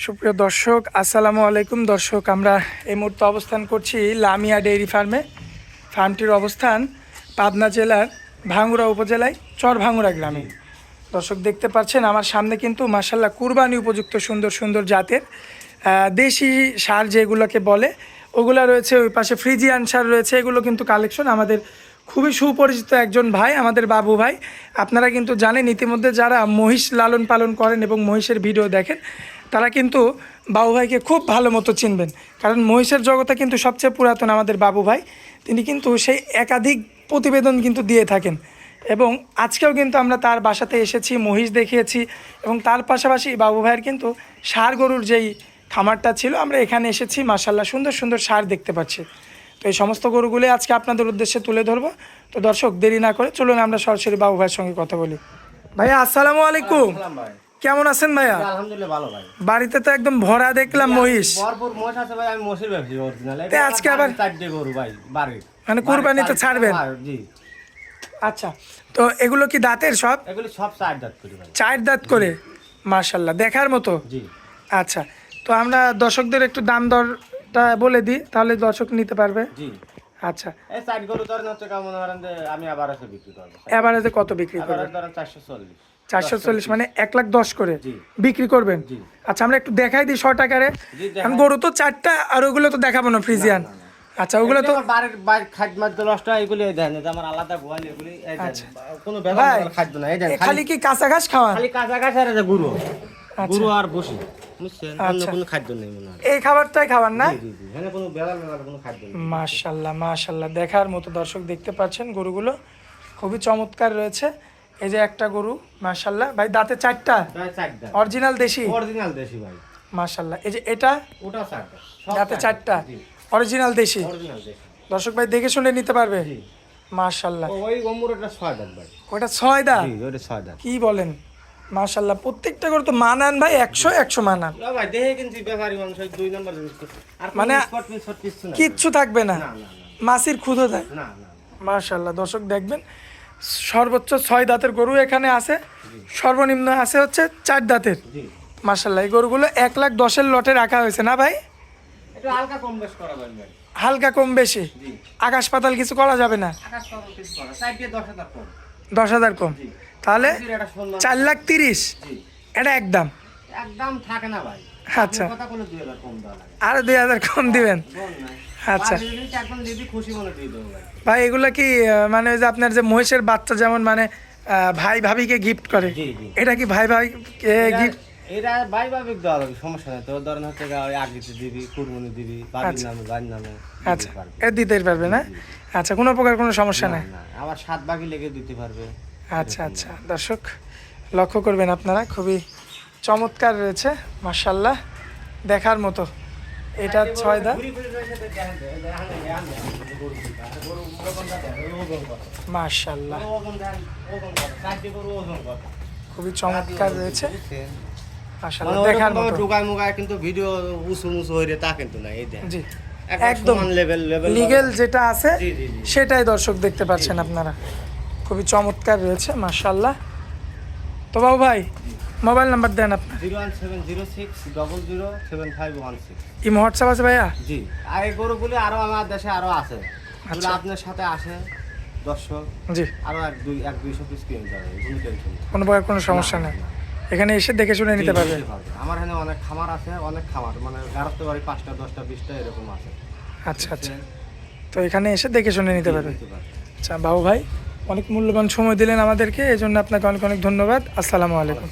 সুপ্রিয় দর্শক, আসসালামু আলাইকুম। দর্শক, আমরা এই মুহূর্তে অবস্থান করছি লামিয়া ডেইরি ফার্মে। ফার্মটির অবস্থান পাবনা জেলার ভাঙ্গুড়া উপজেলায় চরভাঙ্গুড়া গ্রামে। দর্শক দেখতে পাচ্ছেন আমার সামনে কিন্তু মাশাআল্লাহ কুরবানি উপযুক্ত সুন্দর সুন্দর জাতের দেশি সার যেগুলোকে বলে ওগুলা রয়েছে। ওই পাশে ফ্রিজিয়ান সার রয়েছে। এগুলো কিন্তু কালেকশন আমাদের খুবই সুপরিচিত একজন ভাই, আমাদের বাবু ভাই। আপনারা কিন্তু জানেন ইতিমধ্যে যারা মহিষ লালন পালন করেন এবং মহিষের ভিডিও দেখেন তারা কিন্তু বাবু ভাইকে খুব ভালো মতো চিনবেন, কারণ মহিষের জগতে কিন্তু সবচেয়ে পুরাতন আমাদের বাবু ভাই। তিনি কিন্তু সেই একাধিক প্রতিবেদন কিন্তু দিয়ে থাকেন এবং আজকেও কিন্তু আমরা তার বাসাতে এসেছি, মহিষ দেখিয়েছি এবং তার পাশাপাশি বাবু ভাইয়ের কিন্তু ষাঁড় গরুর যেই খামারটা ছিল আমরা এখানে এসেছি। মাশাআল্লাহ সুন্দর সুন্দর ষাঁড় দেখতে পাচ্ছি। তো এই সমস্ত গরুগুলি আজকে আপনাদের উদ্দেশ্যে তুলে ধরবো। তো দর্শক, দেরি না করে চলুন আমরা সরাসরি বাবু ভাইয়ের সঙ্গে কথা বলি। ভাইয়া আসসালামু আলাইকুম, কেমন আছেন ভাইয়া? আলহামদুলিল্লাহ ভালো ভাই। বাড়িতে তো একদম ভরা দেখলাম মহিষ। ভরপুর মহিষ আছে ভাই, আমি মহিষের ব্যবসায়ী অরিজিনাল। তে আজকে আবার চারটে গরু ভাই বাড়ি, মানে কুরবানিতে ছাড়বেন? জি। আচ্ছা, তো এগুলো কি দাঁতের সব? এগুলি সব চার দাঁত করে ভাই। চার দাঁত করে, মাশাআল্লাহ দেখার মতো। জি। আচ্ছা, তো আমরা দর্শকদের একটু দাম দরটা বলে দিই, তাহলে দর্শক নিতে পারবে। জি। আচ্ছা, এই চার গরু ধরেন হচ্ছে কেমন ধরেন যে আমি আবার এসে বিক্রি করবো। এভারেজে কত বিক্রি আবার করবেন? ধরেন 440। 440 মানে 1,10,000 করে জি। বিক্রি করবেন? জি। আচ্ছা, আমরা একটু দেখাই দিই শর্ট আকারে। জি, দেখাই। আমি গরু তো চারটা, আর ওগুলো তো দেখাবো না ফ্রিজিয়ান। আচ্ছা, ওগুলো তো বাড়ির খাদ্য মাদ্য নষ্ট হয়, এগুলি দেন যে আমার আলাদা গোয়াল, এগুলি এই দেন। আচ্ছা। কোনো ভাই, ব্যবহার খাদ্য না, এই দেন খালি কি কাঁচা ঘাস খাওয়ান? খালি কাঁচা ঘাস আর এই যে গরু, আচ্ছা। গরু আর বসি, বুঝছেন? অন্য আচ্ছা। কোনো খাদ্য নেই মনে হয়। এই খাবারটাই খাওয়ান না? জি জি জি, এখানে কোনো ব্যবহার কোনো খাদ্য নেই। মাশাআল্লাহ মাশাআল্লাহ, দেখার মতো। দর্শক দেখতে পাচ্ছেন গরুগুলো খুবই চমৎকার রয়েছে। এই যে একটা গরু, মাশাআল্লাহ ভাই, দাঁতে চারটা, প্রায় চার দাঁত। অরিজিনাল দেশি। অরিজিনাল দেশি ভাই। মাশাআল্লাহ। এই যে এটা ওটা চার দাঁত। সব দাঁতে চারটা, জি, অরিজিনাল দেশি। অরিজিনাল দেশি। দর্শক ভাই দেখে শুনে নিতে পারবে। জি। মাশাআল্লাহ। ওই গম্বুরটা ছয় দাঁত ভাই। ওটা 6 দাঁত? জি, ওটা ছয় দাঁত। কি বলেন? মাশাআল্লাহ, প্রত্যেকটা গরু তো মানান ভাই, 100 মানান। না ভাই, দেখে কিন্তু ব্যাপারী মানুষ ওই দুই নাম্বার জিনিস তো। আর মানে স্পট কিছু না। কিচ্ছু থাকবে না, না না মাছির খুদো দেয়। না না। মাশাআল্লাহ, দর্শক দেখবেন সর্বোচ্চ 6 দাঁতের গরু এখানে আছে, সর্বনিম্ন আছে হচ্ছে 4 দাঁতের। জি। মাশাআল্লাহ, এই গরুগুলো 1,10,000 লটে রাখা হয়েছে না ভাই? একটু হালকা কম বেশ করা ভাই। হালকা কম বেশি, জি। আকাশ পাতাল কিছু করা যাবে না? আকাশ পাতাল কিছু করা, সাইড দিয়ে 10,000 কম। 10,000 কম, জি। তাহলে এটা শুনলাম। 4,30,000। জি। এটা একদম একদম থাকে না ভাই। আচ্ছা, আপনি কথা বলে 2000 কম দেওয়া লাগে। আরো 2,000 কম দিবেন? বল না। আচ্ছা একদম দিদি খুশি মনে দিয়ে দেবো ভাই। ভাই, এগুলো কি মানে ওই যে আপনার যে মহিষের বাচ্চা যেমন মানে ভাই ভাবিকে গিফট করে, জি, জি। এটা কি ভাই ভাই গিফট? এটা ভাই ভাবিক দেওয়া হবে, সমস্যা নাই। তোর ধরেন হচ্ছে ওই আগিতে দিবি, কুরবানি দিবি, বাড়ির আচ্ছা। নামে, বাড়ির নামে দিতে আচ্ছা, পারবে। এটা দিতেই পারবে না? আচ্ছা, কোনো প্রকার কোনো সমস্যা না, নাই? না, আবার 7 ভাগই লেগে দিতে পারবে। আচ্ছা আচ্ছা, দর্শক লক্ষ্য করবেন আপনারা, খুবই চমৎকার রয়েছে মাশাআল্লাহ, দেখার মতো। এটা 6 দাঁত। মাশাআল্লাহ, খুবই চমৎকার রয়েছে মাশাআল্লাহ, দেখার মতো। ঢুকায় মুগায় কিন্তু ভিডিও উঁচু মুচু হইরে তা কিন্তু না, এই দেন জি, একদম একদম লেভেল লিগেল যেটা আছে জি, জি, জি। সেটাই দর্শক দেখতে পাচ্ছেন আপনারা, খুবই চমৎকার রয়েছে মাশাআল্লাহ। তো বাবু ভাই, মোবাইল নাম্বার দেন আপনার। 01706007516। ইমো হোয়াটসঅ্যাপ আছে ভাইয়া? জি। আর এই গরুগুলি আরো আমার দেশে আরো আছে। আচ্ছা। আপনার সাথে আসে দর্শক, জি, আরো 1-200 পিস কিনে যাবে, কোনো টেনশন নেই। কোনো প্রকার কোনো সমস্যা নেই, এখানে এসে দেখে শুনে নিতে পারবে। আমার এখানে অনেক খামার আছে, অনেক খামার মানে গারস্থ বাড়ি 5টা 10টা 20টা এরকম আছে। আচ্ছা আচ্ছা, তো এখানে এসে দেখে শুনে নিতে পারবে। নিতে পারবে। আচ্ছা বাবু ভাই, অনেক মূল্যবান সময় দিলেন আমাদেরকে, এই জন্য আপনাকে অনেক অনেক ধন্যবাদ। আসসালামু আলাইকুম।